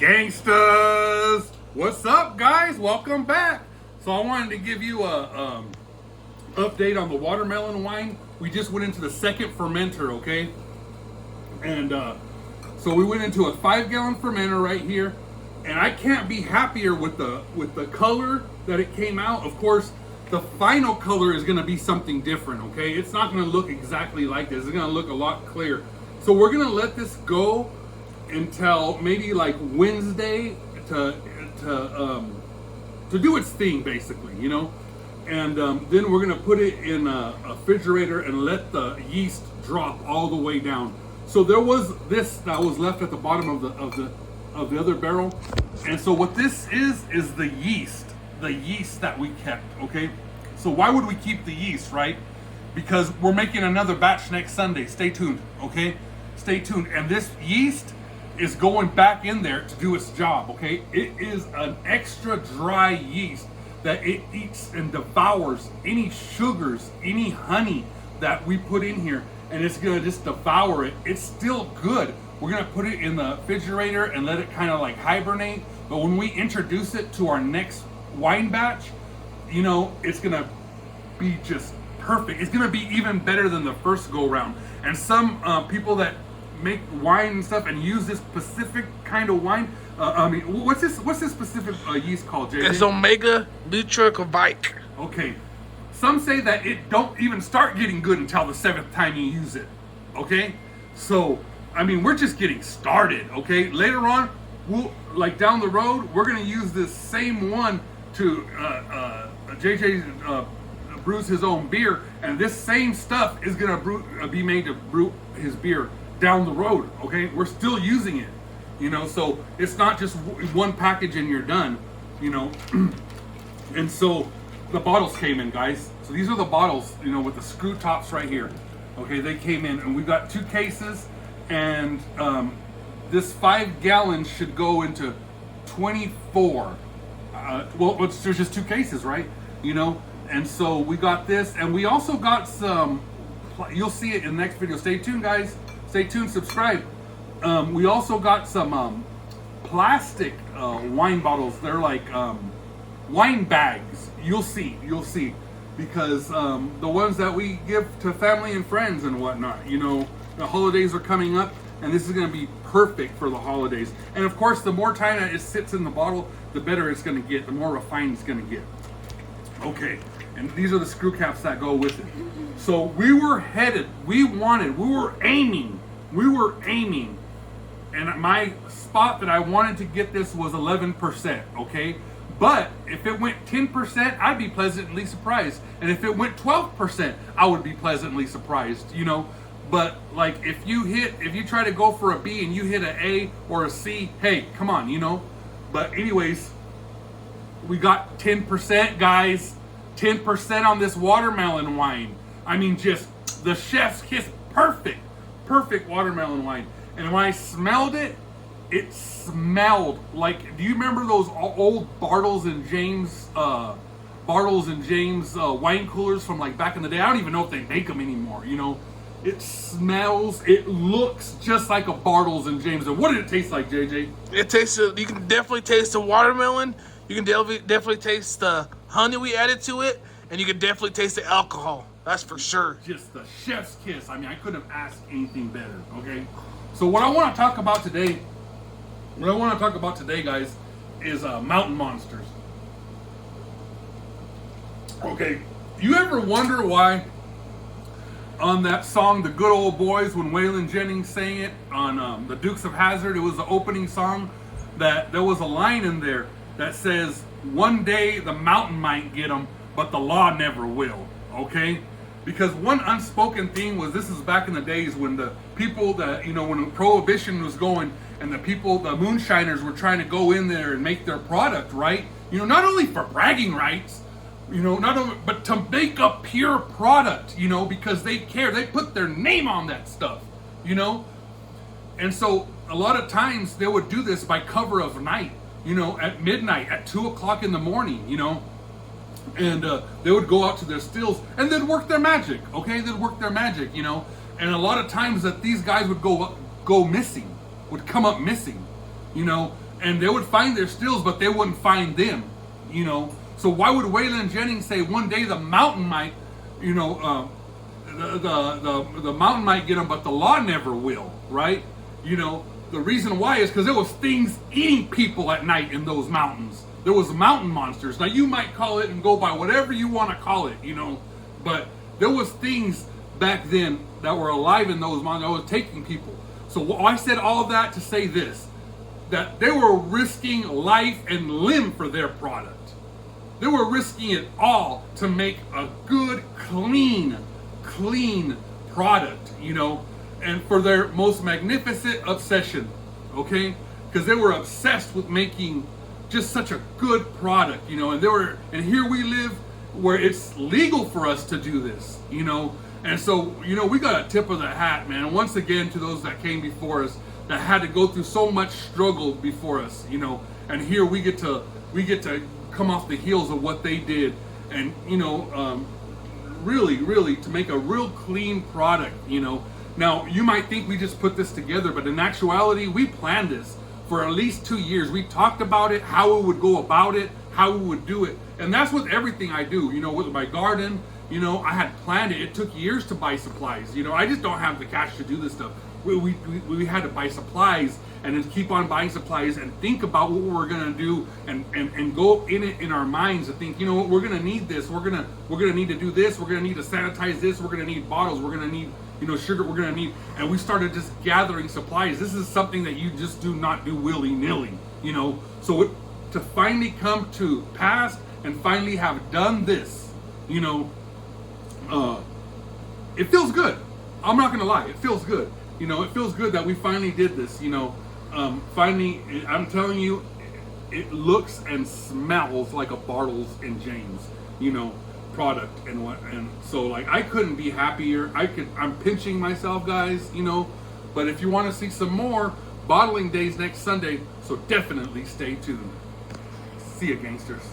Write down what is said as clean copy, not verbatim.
Gangsters! What's up, guys? Welcome back. So I wanted to give you a update on the watermelon wine. We just went into the second fermenter, okay? And so we went into a 5-gallon fermenter right here, and I can't be happier with the color that it came out. Of course, the final color is going to be something different, okay? It's not going to look exactly like this. It's going to look a lot clearer. So we're going to let this go until maybe like Wednesday to do its thing, basically, you know. And then we're gonna put it in a refrigerator and let the yeast drop all the way down. So there was this that was left at the bottom of the other barrel, and so what this is the yeast that we kept. Okay, so why would we keep the yeast, right? Because we're making another batch next Sunday. Stay tuned, okay? Stay tuned. And this yeast is going back in there to do its job, okay? It is an extra dry yeast that it eats and devours any sugars, any honey that we put in here, and it's gonna just devour it. It's still good. We're gonna put it in the refrigerator and let it kind of like hibernate, but when we introduce it to our next wine batch, you know, it's gonna be just perfect. It's gonna be even better than the first go round. And some people that make wine and stuff and use this specific kind of wine. I mean, what's this specific yeast called, JJ? It's Omega Lutricovite. Okay. Some say that it don't even start getting good until the 7th time you use it. Okay? So, I mean, we're just getting started, okay? Later on, we'll, like down the road, we're gonna use this same one to JJ brews his own beer, and this same stuff is gonna be made to brew his beer down the road, okay? We're still using it, you know, so it's not just one package and you're done, you know. And so the bottles came in, guys. So these are the bottles, you know, with the screw tops right here. Okay, they came in, and we got 2 cases, and this 5 gallons should go into 24. Well, there's just 2 cases, right? You know, and so we got this, and we also got some, you'll see it in the next video. Stay tuned, guys. Stay tuned, subscribe. We also got some plastic wine bottles. They're like wine bags. You'll see, because the ones that we give to family and friends and whatnot, you know, the holidays are coming up, and this is going to be perfect for the holidays. And of course, the more time that it sits in the bottle, the better it's going to get, the more refined it's going to get. Okay, and these are the screw caps that go with it. So we were headed, we were aiming, and my spot that I wanted to get this was 11%, okay? But if it went 10%, I'd be pleasantly surprised. And if it went 12%, I would be pleasantly surprised, you know? But like if you try to go for a B and you hit an A or a C, hey, come on, you know? But anyways, we got 10%, guys. 10% on this watermelon wine. I mean, just the chef's kiss. Perfect watermelon wine. And when I smelled it, it smelled like, do you remember those old Bartles and James wine coolers from like back in the day? I don't even know if they make them anymore, you know? It smells, it looks just like a Bartles and James. And what did it taste like, JJ? It tastes, you can definitely taste the watermelon. You can definitely taste the honey we added to it. And you can definitely taste the alcohol. That's for sure. Just the chef's kiss. I mean, I couldn't have asked anything better, okay? So what I want to talk about today, guys, is mountain monsters. Okay, you ever wonder why on that song, The Good Old Boys, when Waylon Jennings sang it on the Dukes of Hazzard, it was the opening song, that there was a line in there that says, one day the mountain might get them, but the law never will, okay? Because one unspoken thing was, this is back in the days when the people that, you know, when Prohibition was going and the people, the moonshiners were trying to go in there and make their product, right? You know, not only for bragging rights, you know, not only, but to make a pure product, you know, because they care. They put their name on that stuff, you know? And so a lot of times they would do this by cover of night, you know, at midnight, at 2 o'clock in the morning, you know? And they would go out to their stills and they'd work their magic, okay? They'd work their magic, you know? And a lot of times that these guys would go missing, would come up missing, you know? and they would find their stills, but they wouldn't find them, you know. So why would Waylon Jennings say one day the mountain might, you know, the mountain might get them, but the law never will, right? You know, the reason why is because there was things eating people at night in those mountains. There was mountain monsters. Now you might call it and go by whatever you want to call it, you know, but there was things back then that were alive in those mountains that was taking people. So I said all of that to say this, that they were risking life and limb for their product. They were risking it all to make a good, clean product, you know, and for their most magnificent obsession, okay? Because they were obsessed with making just such a good product, you know, and here we live where it's legal for us to do this, you know, and so, you know, we got a tip of the hat, man. And once again, to those that came before us, that had to go through so much struggle before us, you know, and here we get to come off the heels of what they did, and you know, really to make a real clean product, you know. Now you might think we just put this together, but in actuality, we planned this for at least 2 years. We talked about it, how we would go about it, how we would do it, and that's with everything I do. You know, with my garden, you know, I had planned it. It took years to buy supplies. You know, I just don't have the cash to do this stuff. We had to buy supplies and then keep on buying supplies and think about what we're gonna do and go in it in our minds to think, you know what, we're gonna need this, we're gonna need to do this, we're gonna need to sanitize this, we're gonna need bottles, we're gonna need, you know, sugar, we're gonna need, and we started just gathering supplies. This is something that you just do not do willy-nilly, you know. So to finally come to pass and finally have done this, you know, it feels good. I'm not gonna lie, it feels good. You know, it feels good that we finally did this, you know. Finally, I'm telling you, it looks and smells like a Bartles and James, you know, product. And so like, I couldn't be happier. I'm pinching myself, guys, you know, but if you want to see some more, bottling days next Sunday, so definitely stay tuned. See ya, gangsters.